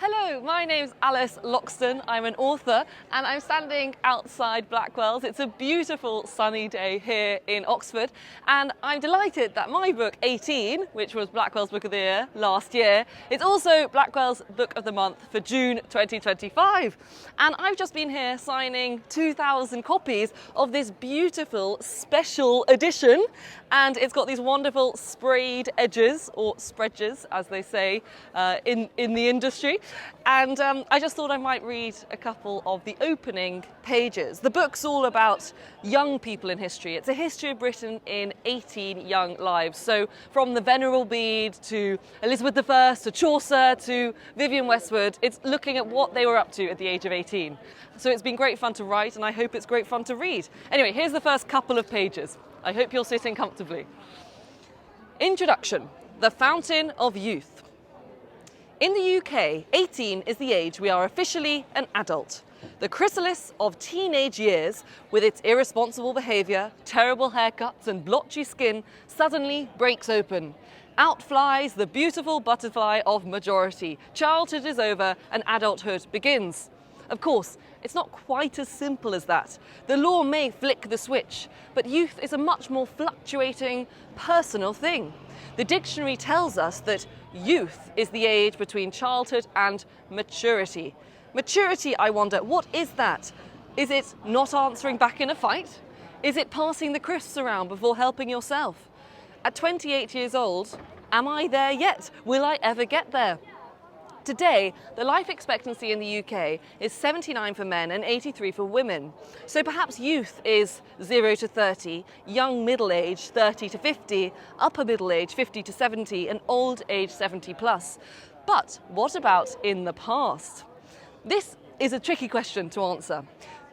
Hello, my name's Alice Loxton. I'm an author and I'm standing outside Blackwell's. It's a beautiful sunny day here in Oxford, and I'm delighted that my book 18, which was Blackwell's Book of the Year last year, is also Blackwell's Book of the Month for June 2025. And I've just been here signing 2,000 copies of this beautiful special edition, and it's got these wonderful sprayed edges, or spreadges as they say in the industry. And I just thought I might read a couple of the opening pages. The book's all about young people in history. It's a history of Britain in 18 young lives. So from the Venerable Bede to Elizabeth I to Chaucer to Vivienne Westwood, it's looking at what they were up to at the age of 18. So it's been great fun to write, and I hope it's great fun to read. Anyway, here's the first couple of pages. I hope you're sitting comfortably. Introduction: The Fountain of Youth. In the UK, 18 is the age we are officially an adult. The chrysalis of teenage years, with its irresponsible behaviour, terrible haircuts and blotchy skin, suddenly breaks open. Out flies the beautiful butterfly of majority. Childhood is over and adulthood begins. Of course, it's not quite as simple as that. The law may flick the switch, but youth is a much more fluctuating, personal thing. The dictionary tells us that youth is the age between childhood and maturity. Maturity, I wonder, what is that? Is it not answering back in a fight? Is it passing the crisps around before helping yourself? At 28 years old, am I there yet? Will I ever get there? Today, the life expectancy in the UK is 79 for men and 83 for women. So perhaps youth is 0 to 30, young middle age 30 to 50, upper middle age 50 to 70, and old age 70 plus. But what about in the past? This is a tricky question to answer.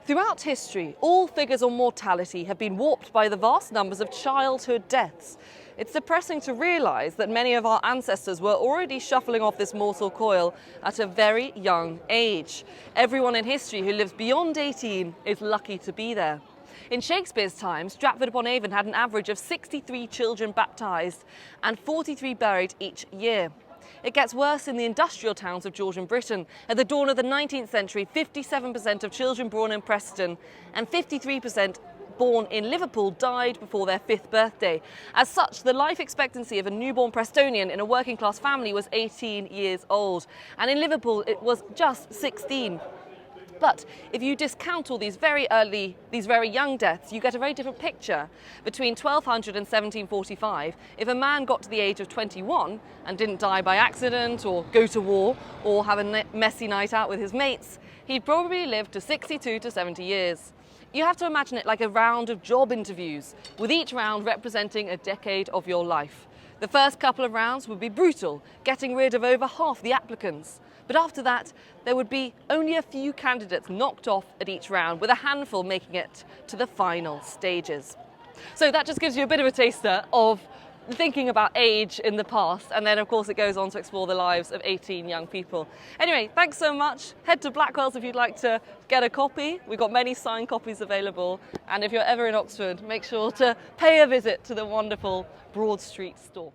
Throughout history, all figures on mortality have been warped by the vast numbers of childhood deaths. It's depressing to realise that many of our ancestors were already shuffling off this mortal coil at a very young age. Everyone in history who lives beyond 18 is lucky to be there. In Shakespeare's time, Stratford-upon-Avon had an average of 63 children baptised and 43 buried each year. It gets worse in the industrial towns of Georgian Britain. At the dawn of the 19th century, 57% of children born in Preston and 53% born in Liverpool died before their 5th birthday. As such, the life expectancy of a newborn Prestonian in a working class family was 18 years old, and in Liverpool it was just 16. But if you discount all these very young deaths, you get a very different picture. Between 1200 and 1745, if a man got to the age of 21 and didn't die by accident or go to war or have a messy night out with his mates, he'd probably live to 62 to 70 years. You have to imagine it like a round of job interviews, with each round representing a decade of your life. The first couple of rounds would be brutal, getting rid of over half the applicants. But after that, there would be only a few candidates knocked off at each round, with a handful making it to the final stages. So that just gives you a bit of a taster of thinking about age in the past, and then of course it goes on to explore the lives of 18 young people. Anyway, thanks so much. Head to Blackwell's if you'd like to get a copy. We've got many signed copies available, and if you're ever in Oxford, make sure to pay a visit to the wonderful Broad Street store.